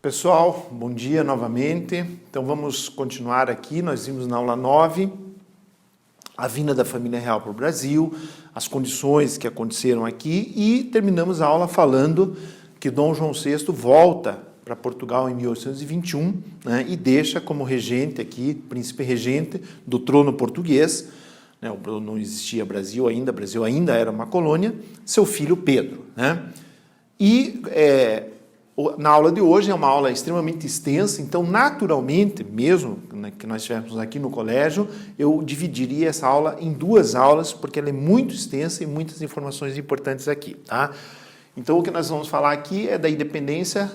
Pessoal, bom dia novamente. Então vamos continuar aqui, nós vimos na aula 9, a vinda da família real para o Brasil, as condições que aconteceram aqui e terminamos a aula falando que Dom João VI volta para Portugal em 1821, né, e deixa como regente aqui, príncipe regente do trono português, né, não existia Brasil ainda era uma colônia, seu filho Pedro, né? E na aula de hoje é uma aula extremamente extensa, então naturalmente, mesmo que nós estivéssemos aqui no colégio, eu dividiria essa aula em duas aulas, porque ela é muito extensa e muitas informações importantes aqui, tá? Então o que nós vamos falar aqui é da independência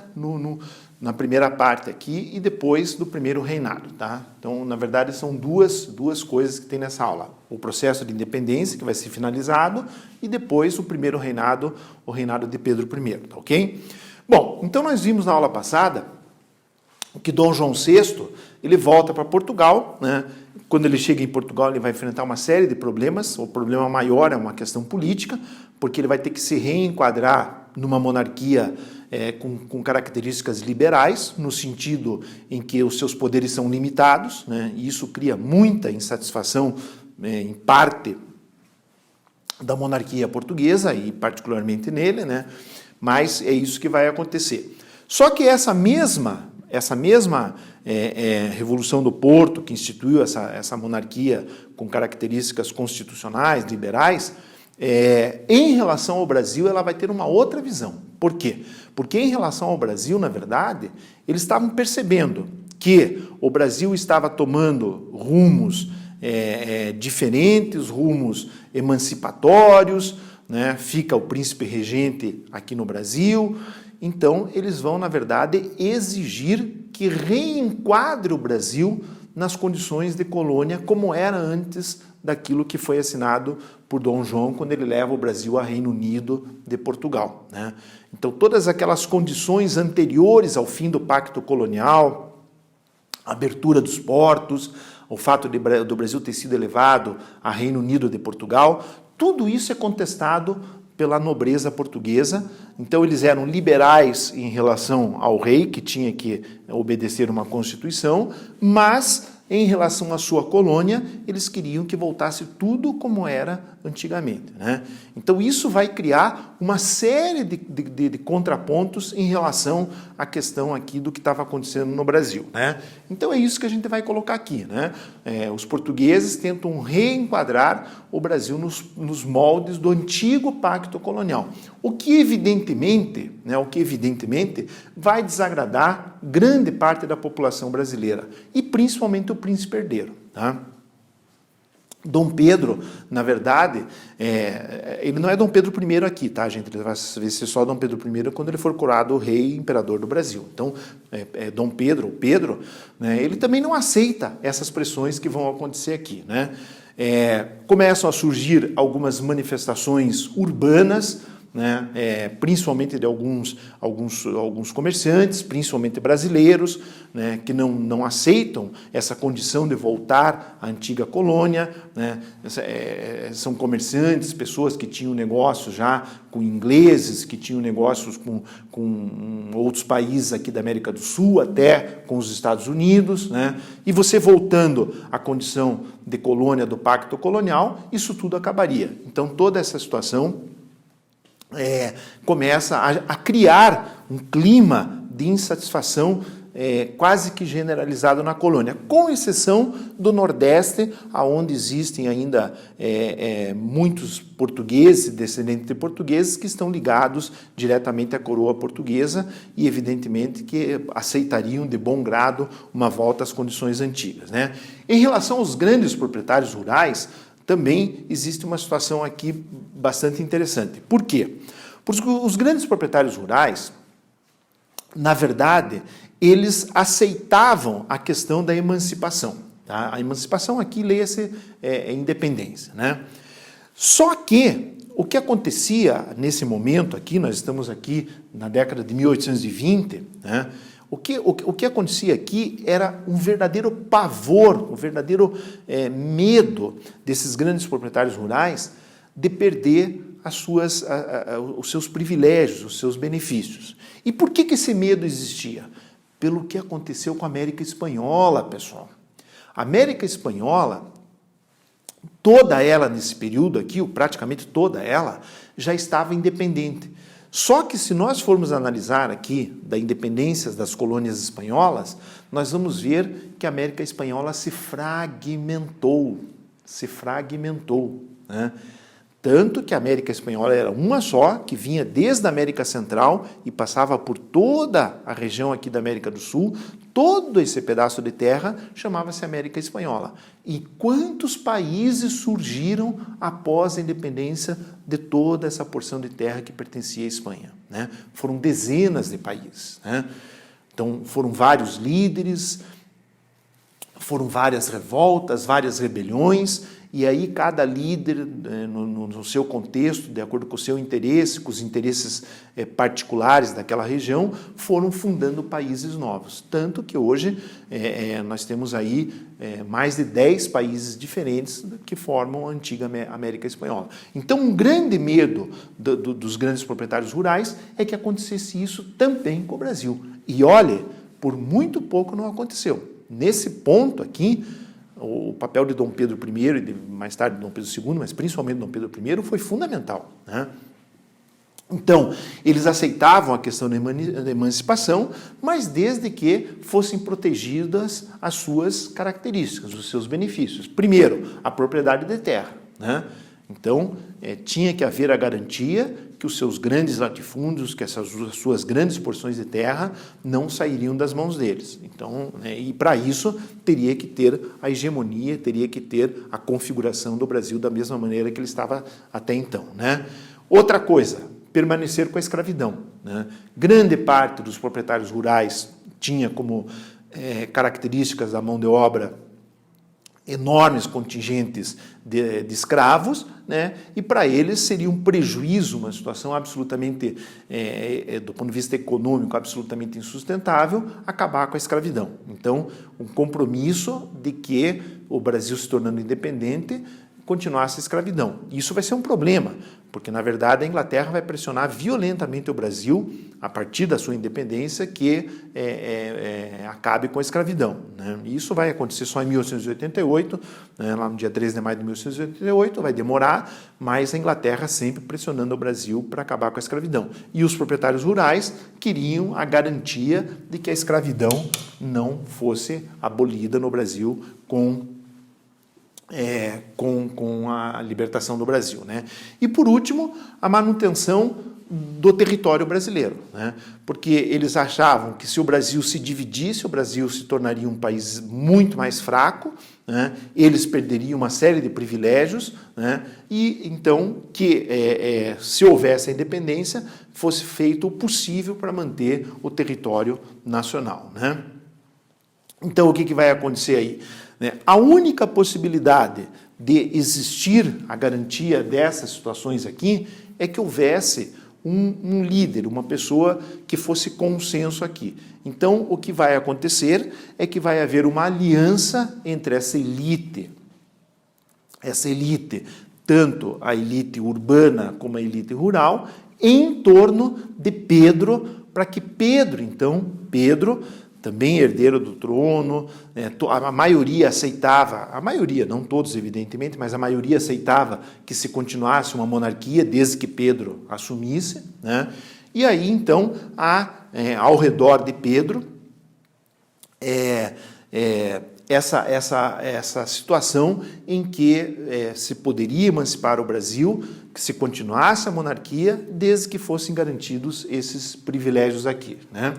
na primeira parte aqui e depois do primeiro reinado, tá? Então, na verdade, são duas coisas que tem nessa aula. O processo de independência, que vai ser finalizado, e depois o primeiro reinado, o reinado de Pedro I, tá ok? Bom, então nós vimos na aula passada que Dom João VI, ele volta para Portugal, né? Quando ele chega em Portugal, ele vai enfrentar uma série de problemas. O problema maior é uma questão política, porque ele vai ter que se reenquadrar numa monarquia com características liberais, no sentido em que os seus poderes são limitados, né? E isso cria muita insatisfação, em parte, da monarquia portuguesa, e particularmente nele, né? Mas é isso que vai acontecer. Só que essa mesma Revolução do Porto, que instituiu essa monarquia com características constitucionais, liberais, em relação ao Brasil, ela vai ter uma outra visão. Por quê? Porque em relação ao Brasil, na verdade, eles estavam percebendo que o Brasil estava tomando rumos diferentes, rumos emancipatórios, né? Fica o príncipe regente aqui no Brasil, então eles vão, na verdade, exigir que reenquadre o Brasil nas condições de colônia como era antes daquilo que foi assinado por Dom João quando ele leva o Brasil a Reino Unido de Portugal, né? Então todas aquelas condições anteriores ao fim do Pacto Colonial, a abertura dos portos, o fato do Brasil ter sido elevado a Reino Unido de Portugal, tudo isso é contestado pela nobreza portuguesa. Então eles eram liberais em relação ao rei, que tinha que obedecer uma constituição, mas em relação à sua colônia, eles queriam que voltasse tudo como era antigamente, né? Então isso vai criar uma série de contrapontos em relação à questão aqui do que estava acontecendo no Brasil, né? Então é isso que a gente vai colocar aqui, né? Os portugueses tentam reenquadrar o Brasil nos moldes do antigo pacto colonial, o que evidentemente vai desagradar grande parte da população brasileira e principalmente o príncipe herdeiro, tá? Dom Pedro, na verdade, ele não é Dom Pedro I aqui, tá, gente? Ele vai ser só Dom Pedro I quando ele for coroado rei e imperador do Brasil. Então, Dom Pedro, ou Pedro, né, ele também não aceita essas pressões que vão acontecer aqui, né? Começam a surgir algumas manifestações urbanas, né, principalmente de alguns comerciantes, principalmente brasileiros, né, que não aceitam essa condição de voltar à antiga colônia, né? São comerciantes, pessoas que tinham negócios já com ingleses, que tinham negócios com outros países aqui da América do Sul, até com os Estados Unidos, né? E você voltando à condição de colônia do Pacto Colonial, isso tudo acabaria. Então toda essa situação começa a criar um clima de insatisfação quase que generalizado na colônia, com exceção do Nordeste, onde existem ainda muitos portugueses, descendentes de portugueses, que estão ligados diretamente à coroa portuguesa e, evidentemente, que aceitariam de bom grado uma volta às condições antigas, né? Em relação aos grandes proprietários rurais, também existe uma situação aqui bastante interessante. Por quê? Porque os grandes proprietários rurais, na verdade, eles aceitavam a questão da emancipação, tá? A emancipação aqui, leia-se, independência, né? Só que o que acontecia nesse momento aqui, nós estamos aqui na década de 1820, né? O que acontecia aqui era um verdadeiro pavor, um verdadeiro medo desses grandes proprietários rurais de perder os seus privilégios, os seus benefícios. E por que esse medo existia? pelo que aconteceu com a América Espanhola, pessoal. A América Espanhola, toda ela nesse período aqui, ou praticamente toda ela, já estava independente. Só que se nós formos analisar aqui da independência das colônias espanholas, nós vamos ver que a América Espanhola se fragmentou, né? Tanto que a América Espanhola era uma só, que vinha desde a América Central e passava por toda a região aqui da América do Sul, todo esse pedaço de terra chamava-se América Espanhola. E quantos países surgiram após a independência de toda essa porção de terra que pertencia à Espanha, né? Foram dezenas de países, né? Então, foram vários líderes, foram várias revoltas, várias rebeliões, e aí cada líder, no seu contexto, de acordo com o seu interesse, com os interesses particulares daquela região, foram fundando países novos. Tanto que hoje nós temos aí mais de 10 países diferentes que formam a antiga América Espanhola. Então, um grande medo dos grandes proprietários rurais é que acontecesse isso também com o Brasil. E olhe, por muito pouco não aconteceu. Nesse ponto aqui, o papel de Dom Pedro I e mais tarde de Dom Pedro II, mas principalmente Dom Pedro I, foi fundamental, né? Então, eles aceitavam a questão da emancipação, mas desde que fossem protegidas as suas características, os seus benefícios. Primeiro, a propriedade de terra, né? Então, tinha que haver a garantia que os seus grandes latifúndios, que essas suas grandes porções de terra não sairiam das mãos deles. Então, e para isso teria que ter a hegemonia, teria que ter a configuração do Brasil da mesma maneira que ele estava até então, né? Outra coisa, permanecer com a escravidão, né? Grande parte dos proprietários rurais tinha como características da mão de obra enormes contingentes de escravos, né? E para eles seria um prejuízo, uma situação absolutamente, do ponto de vista econômico, absolutamente insustentável, acabar com a escravidão. Então, um compromisso de que o Brasil, se tornando independente, continuasse a escravidão. Isso vai ser um problema, porque, na verdade, a Inglaterra vai pressionar violentamente o Brasil, a partir da sua independência, que acabe com a escravidão, né? E isso vai acontecer só em 1888, né, lá no dia 13 de maio de 1888, vai demorar, mas a Inglaterra sempre pressionando o Brasil para acabar com a escravidão. E os proprietários rurais queriam a garantia de que a escravidão não fosse abolida no Brasil com a libertação do Brasil, né? E, por último, a manutenção do território brasileiro, né? Porque eles achavam que se o Brasil se dividisse, o Brasil se tornaria um país muito mais fraco, né? Eles perderiam uma série de privilégios, né? E, então, que se houvesse a independência, fosse feito o possível para manter o território nacional, né? Então, o que vai acontecer aí? A única possibilidade de existir a garantia dessas situações aqui é que houvesse um líder, uma pessoa que fosse consenso aqui. Então, o que vai acontecer é que vai haver uma aliança entre essa elite, tanto a elite urbana como a elite rural, em torno de Pedro, para que Pedro, também herdeiro do trono, a maioria aceitava, a maioria, não todos evidentemente, mas a maioria aceitava que se continuasse uma monarquia desde que Pedro assumisse, né? E aí então, ao redor de Pedro, essa situação em que se poderia emancipar o Brasil, que se continuasse a monarquia, desde que fossem garantidos esses privilégios aqui, né?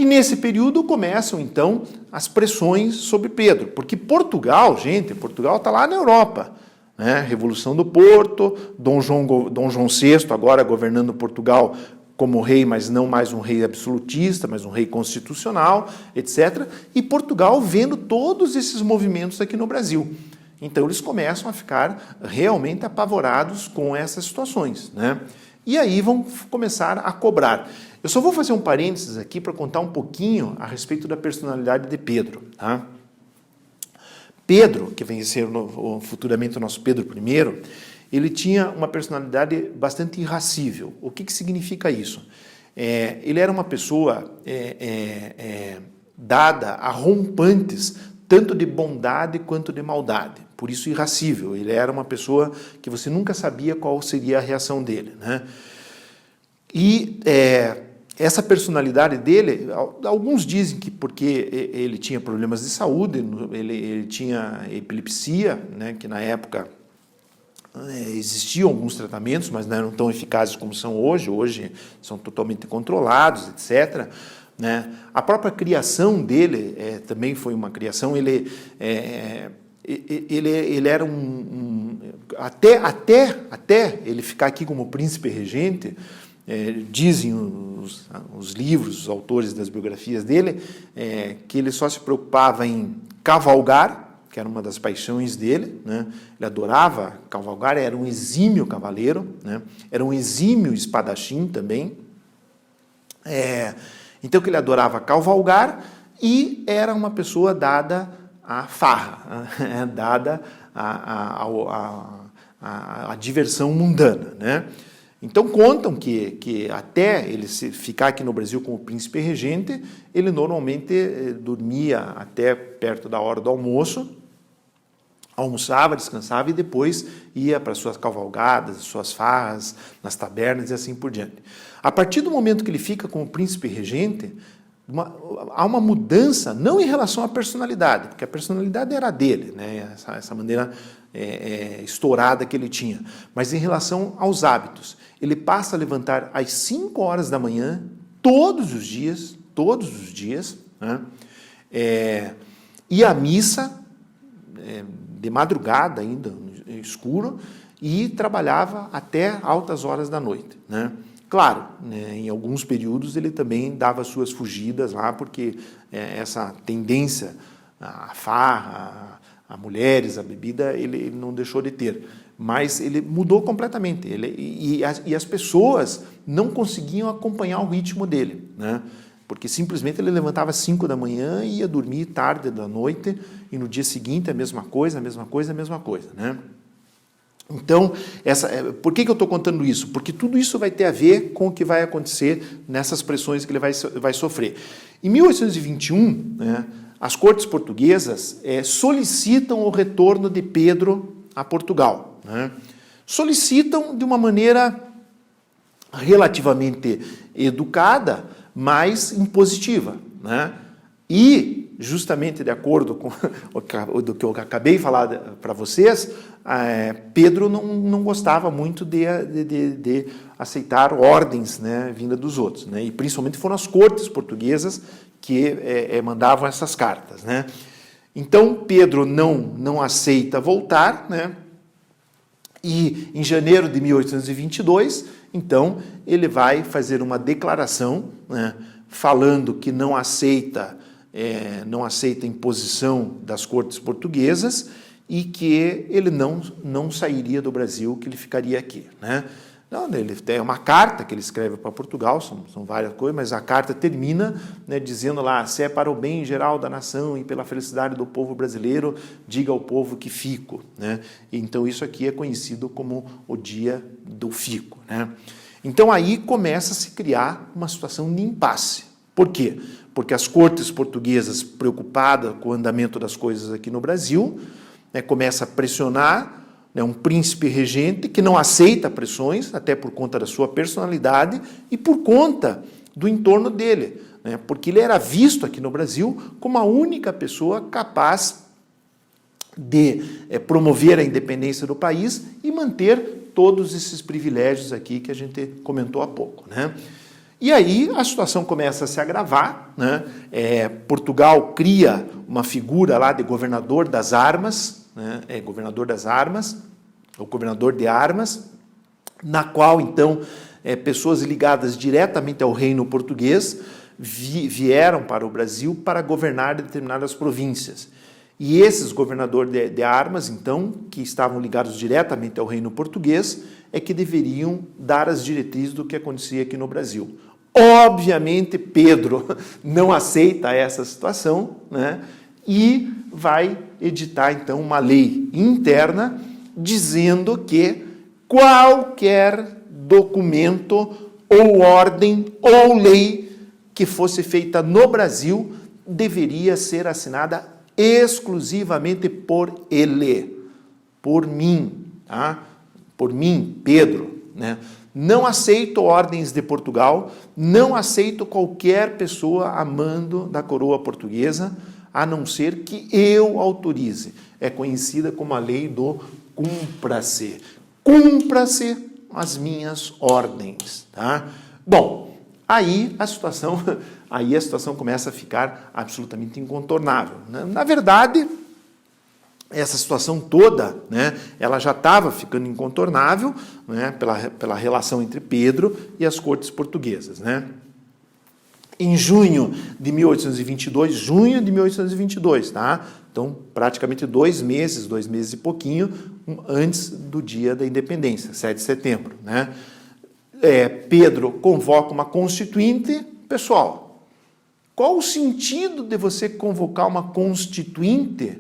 E nesse período começam, então, as pressões sobre Pedro, porque Portugal está lá na Europa, né? Revolução do Porto, Dom João VI agora governando Portugal como rei, mas não mais um rei absolutista, mas um rei constitucional, etc. E Portugal vendo todos esses movimentos aqui no Brasil. Então, eles começam a ficar realmente apavorados com essas situações, né? E aí vão começar a cobrar. Eu só vou fazer um parênteses aqui para contar um pouquinho a respeito da personalidade de Pedro, tá? Pedro, que vem a ser futuramente o nosso Pedro I, ele tinha uma personalidade bastante irracível. O que significa isso? ele era uma pessoa dada a rompantes tanto de bondade quanto de maldade, por isso irascível. Ele era uma pessoa que você nunca sabia qual seria a reação dele, né? E essa personalidade dele, alguns dizem que porque ele tinha problemas de saúde, ele tinha epilepsia, né, que na época existiam alguns tratamentos, mas não eram tão eficazes como são hoje. Hoje são totalmente controlados, etc. Né? A própria criação dele também foi uma criação. Ele era até ele ficar aqui como príncipe regente, dizem os livros, os autores das biografias dele, que ele só se preocupava em cavalgar, que era uma das paixões dele, né? Ele adorava cavalgar, era um exímio cavaleiro, né? Era um exímio espadachim também. Então, que ele adorava cavalgar e era uma pessoa dada à farra, dada à diversão mundana, né? Então, contam que até ele ficar aqui no Brasil como príncipe regente, ele normalmente dormia até perto da hora do almoço, almoçava, descansava e depois ia para suas cavalgadas, suas farras, nas tabernas e assim por diante. A partir do momento que ele fica como príncipe regente, há uma mudança, não em relação à personalidade, porque a personalidade era dele, né? Essa maneira estourada que ele tinha, mas em relação aos hábitos. Ele passa a levantar às 5 horas da manhã, todos os dias, né? Ir à missa, de madrugada ainda, escuro, e trabalhava até altas horas da noite, né? Claro, né, em alguns períodos ele também dava suas fugidas lá, porque essa tendência à farra, a mulheres, a bebida, ele não deixou de ter. Mas ele mudou completamente. E as pessoas não conseguiam acompanhar o ritmo dele, né? Porque simplesmente ele levantava às 5 da manhã e ia dormir tarde da noite, e no dia seguinte a mesma coisa, né? Então, por que eu estou contando isso? Porque tudo isso vai ter a ver com o que vai acontecer nessas pressões que ele vai sofrer. Em 1821, né, as cortes portuguesas solicitam o retorno de Pedro a Portugal, né? Solicitam de uma maneira relativamente educada, mas impositiva, né? E, justamente de acordo com o que eu acabei de falar para vocês, Pedro não gostava muito de aceitar ordens, né, vindas dos outros, né? E principalmente foram as cortes portuguesas que mandavam essas cartas, né? Então, Pedro não aceita voltar, né? E em janeiro de 1822, então, ele vai fazer uma declaração, né, falando que não aceita imposição das cortes portuguesas e que ele não sairia do Brasil, que ele ficaria aqui, né? Não, ele tem uma carta que ele escreve para Portugal, são várias coisas, mas a carta termina, né, dizendo lá: se é para o bem geral da nação e pela felicidade do povo brasileiro, diga ao povo que fico, né? Então isso aqui é conhecido como o dia do fico, né? Então aí começa a se criar uma situação de impasse. Por quê? Porque as cortes portuguesas, preocupadas com o andamento das coisas aqui no Brasil, né, começa a pressionar, né, um príncipe regente que não aceita pressões, até por conta da sua personalidade e por conta do entorno dele, né, porque ele era visto aqui no Brasil como a única pessoa capaz de promover a independência do país e manter todos esses privilégios aqui que a gente comentou há pouco, né? E aí a situação começa a se agravar, né? Portugal cria uma figura lá de governador das armas, né? Governador das armas, ou governador de armas, na qual, então, pessoas ligadas diretamente ao reino português vieram para o Brasil para governar determinadas províncias. E esses governadores de armas, então, que estavam ligados diretamente ao reino português, é que deveriam dar as diretrizes do que acontecia aqui no Brasil. Obviamente, Pedro não aceita essa situação, né? E vai editar, então, uma lei interna dizendo que qualquer documento ou ordem, ou lei que fosse feita no Brasil deveria ser assinada exclusivamente por ele, por mim, tá? Por mim, Pedro, né? Não aceito ordens de Portugal, não aceito qualquer pessoa a mando da coroa portuguesa, a não ser que eu autorize. É conhecida como a lei do cumpra-se. Cumpra-se as minhas ordens, tá? Bom, aí a situação começa a ficar absolutamente incontornável, né? Na verdade, essa situação toda, né, ela já estava ficando incontornável, né, pela relação entre Pedro e as cortes portuguesas, né? Em junho de 1822, tá? Então, praticamente 2 meses e pouquinho antes do dia da independência, 7 de setembro, né? Pedro convoca uma constituinte. Pessoal, qual o sentido de você convocar uma constituinte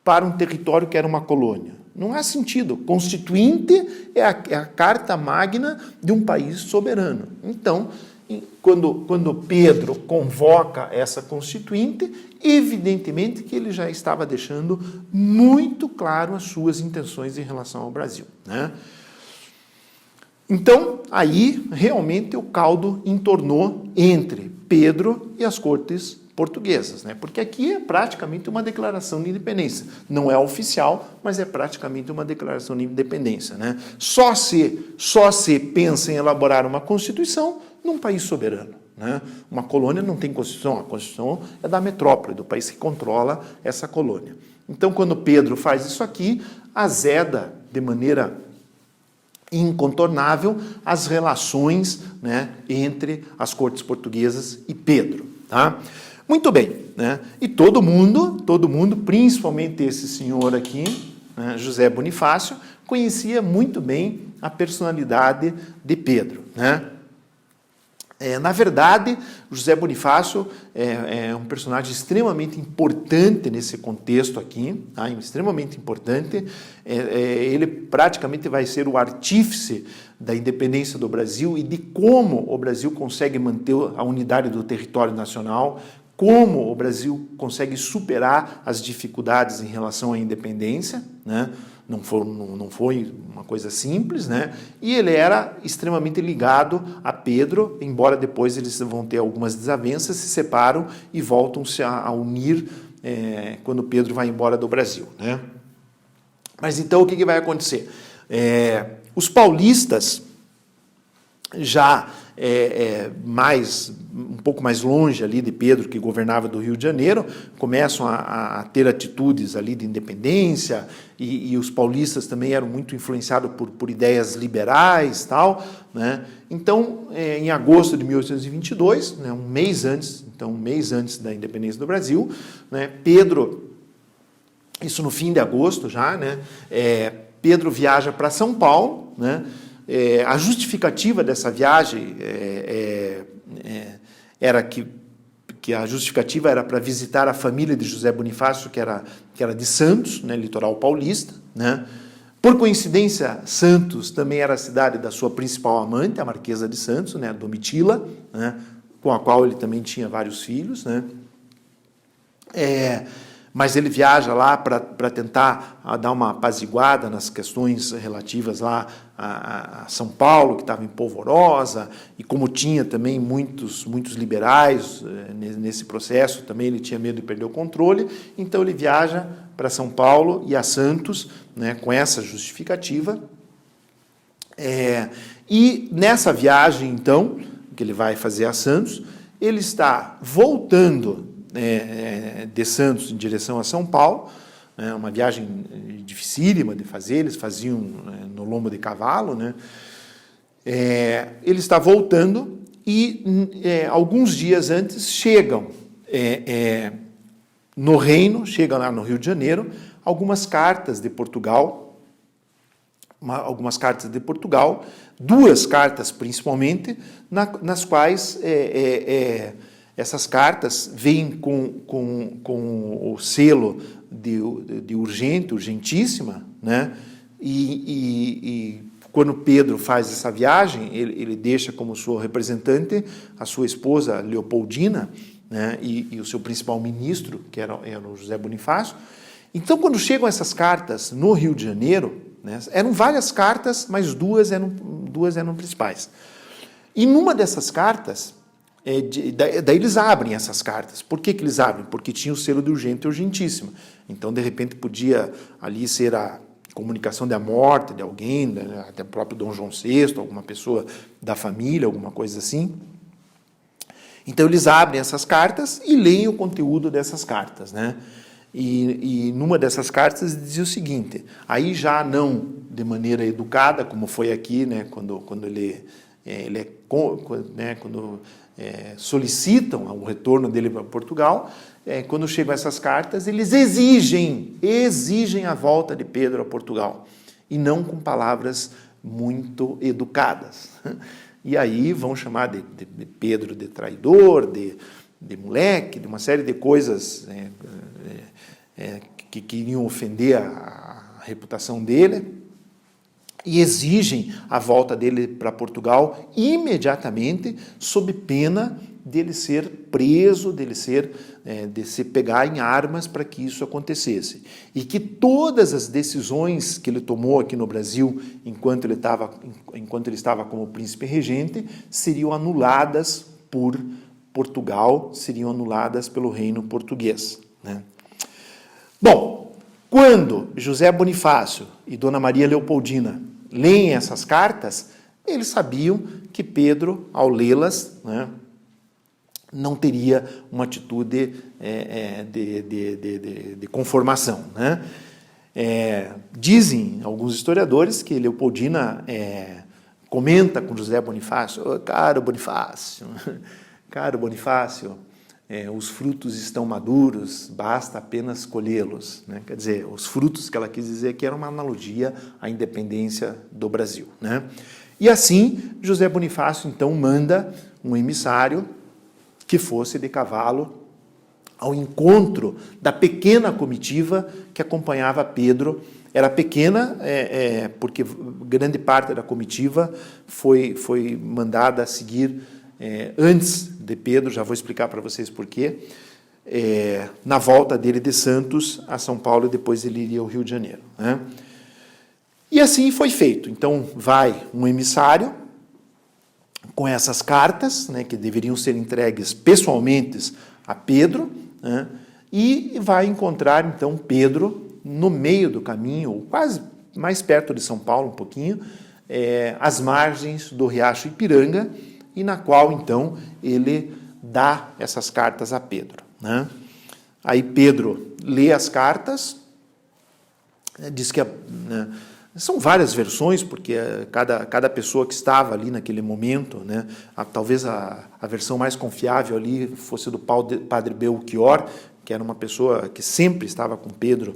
para um território que era uma colônia? Não há sentido. Constituinte é a carta magna de um país soberano. Então, quando Pedro convoca essa constituinte, evidentemente que ele já estava deixando muito claro as suas intenções em relação ao Brasil, né? Então, aí, realmente, o caldo entornou entre Pedro e as cortes portuguesas, né? Porque aqui é praticamente uma declaração de independência. Não é oficial, mas é praticamente uma declaração de independência, né? Só se pensa em elaborar uma Constituição num país soberano, né? Uma colônia não tem Constituição, a Constituição é da metrópole, do país que controla essa colônia. Então, quando Pedro faz isso aqui, azeda de maneira incontornável as relações, né, entre as cortes portuguesas e Pedro, tá? Muito bem, né? E todo mundo, principalmente esse senhor aqui, né, José Bonifácio, conhecia muito bem a personalidade de Pedro, né? Na verdade, José Bonifácio é um personagem extremamente importante nesse contexto aqui, tá? Extremamente importante. Ele praticamente vai ser o artífice da independência do Brasil e de como o Brasil consegue manter a unidade do território nacional, como o Brasil consegue superar as dificuldades em relação à independência, né? Não foi uma coisa simples, né? E ele era extremamente ligado a Pedro, embora depois eles vão ter algumas desavenças, se separam e voltam-se a unir quando Pedro vai embora do Brasil, né? Mas então o que vai acontecer? Os paulistas, já um pouco mais longe ali de Pedro, que governava do Rio de Janeiro, começam a ter atitudes ali de independência, e os paulistas também eram muito influenciados por ideias liberais, tal, né? Então, em agosto de 1822, né, um mês antes da independência do Brasil, né, Pedro, isso no fim de agosto já, né, Pedro viaja para São Paulo, né? A justificativa dessa viagem era que a justificativa era para visitar a família de José Bonifácio, que era de Santos, né, litoral paulista, né? Por coincidência, Santos também era a cidade da sua principal amante, a Marquesa de Santos, né, Domitila, né, com a qual ele também tinha vários filhos, né? Mas ele viaja lá para tentar dar uma apaziguada nas questões relativas lá a São Paulo, que estava em polvorosa, e como tinha também muitos liberais nesse processo, também ele tinha medo de perder o controle, então ele viaja para São Paulo e a Santos, né, com essa justificativa. E nessa viagem, então, que ele vai fazer a Santos, ele está voltando de Santos em direção a São Paulo, uma viagem dificílima de fazer, eles faziam no lombo de cavalo, né? Ele está voltando e alguns dias antes chegam no Reino, chegam lá no Rio de Janeiro, algumas cartas de Portugal, duas cartas principalmente, nas quais essas cartas vêm com o selo de urgente, urgentíssima, né? E quando Pedro faz essa viagem, ele deixa como sua representante a sua esposa Leopoldina, né, e o seu principal ministro, que era o José Bonifácio. Então, quando chegam essas cartas no Rio de Janeiro, né, eram várias cartas, mas duas eram principais. E numa dessas cartas, daí eles abrem essas cartas. Por que eles abrem? Porque tinha o selo de urgente e urgentíssima. Então, de repente, podia ali ser a comunicação da morte de alguém, né, até o próprio Dom João VI, alguma pessoa da família, alguma coisa assim. Então, eles abrem essas cartas e leem o conteúdo dessas cartas, né? E numa dessas cartas dizia o seguinte, aí já não de maneira educada, como foi aqui, né, quando solicitam o retorno dele para Portugal, quando chegam essas cartas, eles exigem a volta de Pedro a Portugal, e não com palavras muito educadas. E aí vão chamar de Pedro de traidor, de moleque, de uma série de coisas que queriam ofender a reputação dele, e exigem a volta dele para Portugal imediatamente, sob pena dele ser preso, de se pegar em armas para que isso acontecesse. E que todas as decisões que ele tomou aqui no Brasil, enquanto ele estava como príncipe regente, seriam anuladas por Portugal, seriam anuladas pelo reino português, né? Bom, quando José Bonifácio e Dona Maria Leopoldina leem essas cartas, eles sabiam que Pedro, ao lê-las, né, não teria uma atitude de conformação, né? Dizem alguns historiadores que Leopoldina comenta com José Bonifácio, caro Bonifácio, os frutos estão maduros, basta apenas colhê-los, né? Quer dizer, os frutos que ela quis dizer que era uma analogia à independência do Brasil, né? E assim, José Bonifácio, então, manda um emissário que fosse de cavalo ao encontro da pequena comitiva que acompanhava Pedro. Era pequena porque grande parte da comitiva foi mandada a seguir antes de Pedro, já vou explicar para vocês por quê, na volta dele de Santos a São Paulo, e depois ele iria ao Rio de Janeiro, né? E assim foi feito. Então vai um emissário com essas cartas, né, que deveriam ser entregues pessoalmente a Pedro, né, e vai encontrar então Pedro no meio do caminho, ou quase mais perto de São Paulo um pouquinho, às margens do Riacho Ipiranga, e na qual, então, ele dá essas cartas a Pedro, né? Aí Pedro lê as cartas, diz que são várias versões, porque cada pessoa que estava ali naquele momento, né, talvez a versão mais confiável ali fosse do padre Belchior, que era uma pessoa que sempre estava com Pedro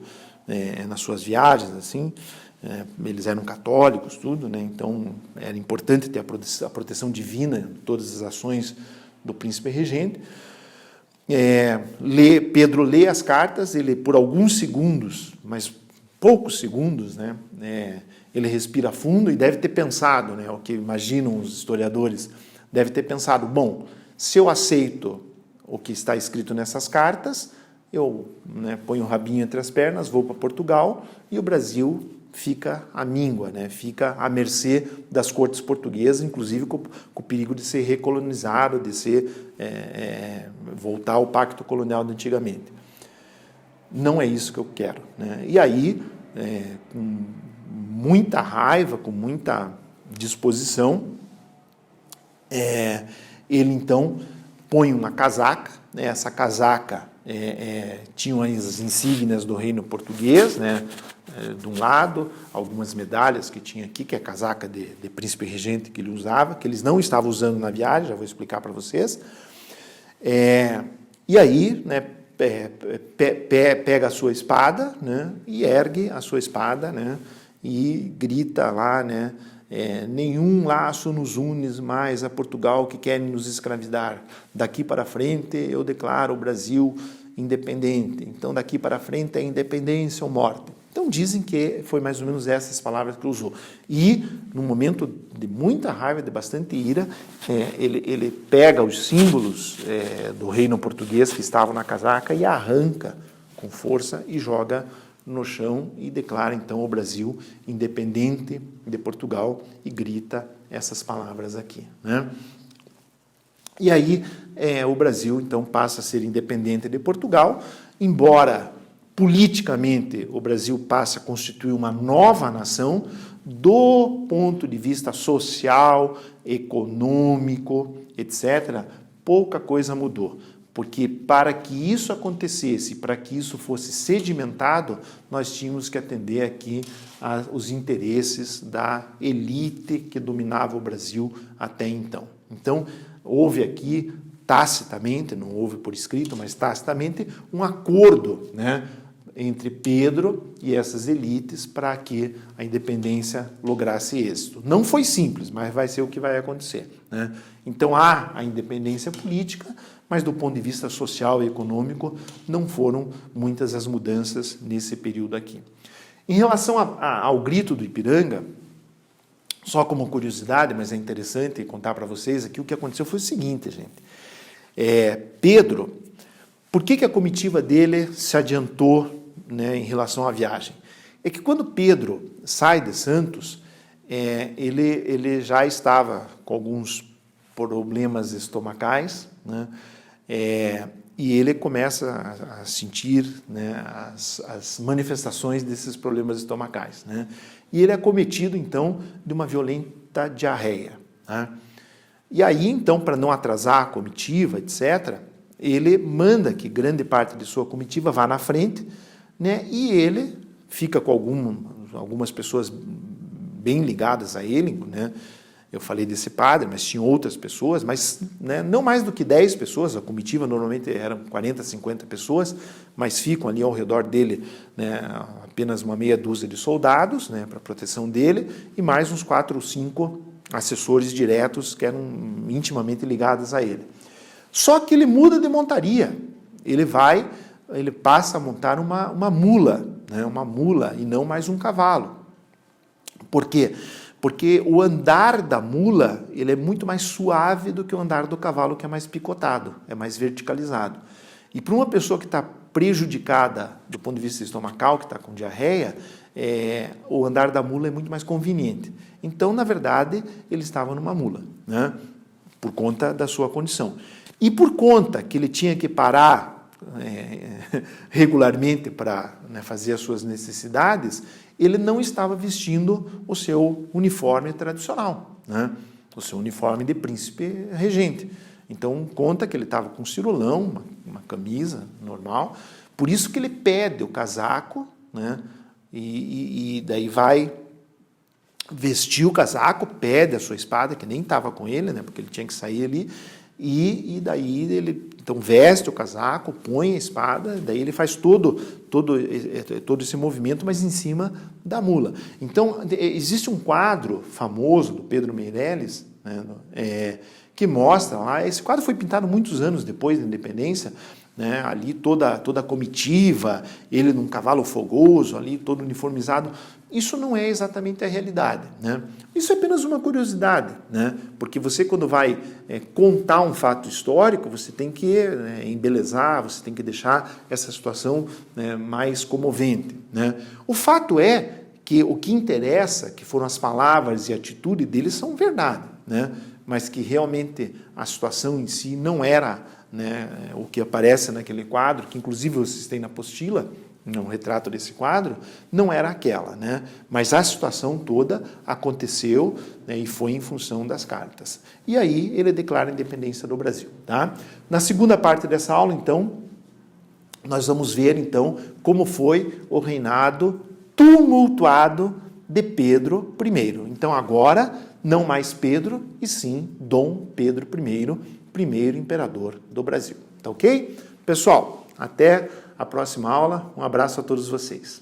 nas suas viagens, assim. Eles eram católicos, tudo, né? Então era importante ter a proteção divina em todas as ações do príncipe regente. Pedro lê as cartas, ele por alguns segundos, mas poucos segundos, né, ele respira fundo e deve ter pensado, né, o que imaginam os historiadores, deve ter pensado, bom, se eu aceito o que está escrito nessas cartas, eu, né, ponho o rabinho entre as pernas, vou para Portugal e o Brasil fica à míngua, né? Fica à mercê das cortes portuguesas, inclusive com o perigo de ser recolonizado, de voltar ao pacto colonial de antigamente. Não é isso que eu quero, né? E aí, com muita raiva, com muita disposição, ele então põe uma casaca, né? Essa casaca tinha as insígnias do reino português, né? De um lado, algumas medalhas que tinha aqui, que é a casaca de príncipe regente que ele usava, que eles não estavam usando na viagem, já vou explicar para vocês. E aí, né, pega a sua espada, né, e ergue a sua espada, né, e grita lá, né, nenhum laço nos une mais a Portugal que querem nos escravizar. Daqui para frente eu declaro o Brasil independente. Então daqui para frente é independência ou morte. Então Então dizem que foi mais ou menos essas palavras que usou. E, num momento de muita raiva, de bastante ira, ele pega os símbolos do reino português que estavam na casaca e arranca com força e joga no chão e declara então o Brasil independente de Portugal e grita essas palavras aqui, né? E aí o Brasil então passa a ser independente de Portugal, embora politicamente o Brasil passe a constituir uma nova nação, do ponto de vista social, econômico, etc., pouca coisa mudou. Porque para que isso acontecesse, para que isso fosse sedimentado, nós tínhamos que atender aqui aos interesses da elite que dominava o Brasil até então. Então, houve aqui, tacitamente, não houve por escrito, mas tacitamente, um acordo, né, entre Pedro e essas elites para que a independência lograsse êxito. Não foi simples, mas vai ser o que vai acontecer, né? Então há a independência política, mas do ponto de vista social e econômico não foram muitas as mudanças nesse período aqui. Em relação ao grito do Ipiranga, só como curiosidade, mas é interessante contar para vocês aqui, o que aconteceu foi o seguinte, gente. Pedro, por que a comitiva dele se adiantou, né, em relação à viagem? É que quando Pedro sai de Santos, ele já estava com alguns problemas estomacais, né, e ele começa a sentir, né, as manifestações desses problemas estomacais, né, e ele é acometido, então, de uma violenta diarreia, né? E aí, então, para não atrasar a comitiva, etc., ele manda que grande parte de sua comitiva vá na frente, né, e ele fica com algumas pessoas bem ligadas a ele, né? Eu falei desse padre, mas tinha outras pessoas, mas, né, não mais do que 10 pessoas, a comitiva normalmente eram 40, 50 pessoas, mas ficam ali ao redor dele, né, apenas uma meia dúzia de soldados, né, para proteção dele, e mais uns 4 ou 5 assessores diretos que eram intimamente ligados a ele. Só que ele muda de montaria, ele passa a montar uma mula, né, uma mula e não mais um cavalo. Por quê? Porque o andar da mula ele é muito mais suave do que o andar do cavalo, que é mais picotado, é mais verticalizado. E para uma pessoa que está prejudicada do ponto de vista estomacal, que está com diarreia, o andar da mula é muito mais conveniente. Então, na verdade, ele estava numa mula, né, por conta da sua condição. E por conta que ele tinha que parar regularmente para, né, fazer as suas necessidades, ele não estava vestindo o seu uniforme tradicional, né, o seu uniforme de príncipe regente. Então, conta que ele estava com um cirolão, uma camisa normal, por isso que ele pede o casaco, né, e daí vai vestir o casaco, pede a sua espada, que nem estava com ele, né, porque ele tinha que sair ali, e daí ele então veste o casaco, põe a espada, daí ele faz todo esse movimento, mas em cima da mula. Então, existe um quadro famoso do Pedro Meirelles, né, que mostra lá, esse quadro foi pintado muitos anos depois da independência, né, ali toda a comitiva, ele num cavalo fogoso, ali todo uniformizado. Isso não é exatamente a realidade, né? Isso é apenas uma curiosidade, né? Porque você, quando vai contar um fato histórico, você tem que embelezar, você tem que deixar essa situação, né, mais comovente, né? O fato é que o que interessa, que foram as palavras e a atitude deles, são verdade, né? Mas que realmente a situação em si não era, né, o que aparece naquele quadro, que inclusive vocês têm na apostila, um retrato desse quadro, não era aquela, né? Mas a situação toda aconteceu, né, e foi em função das cartas. E aí ele declara a independência do Brasil, tá? Na segunda parte dessa aula, então, nós vamos ver, então, como foi o reinado tumultuado de Pedro I. Então, agora, não mais Pedro, e sim Dom Pedro I, primeiro imperador do Brasil. Tá ok? Pessoal, até a próxima aula. Um abraço a todos vocês.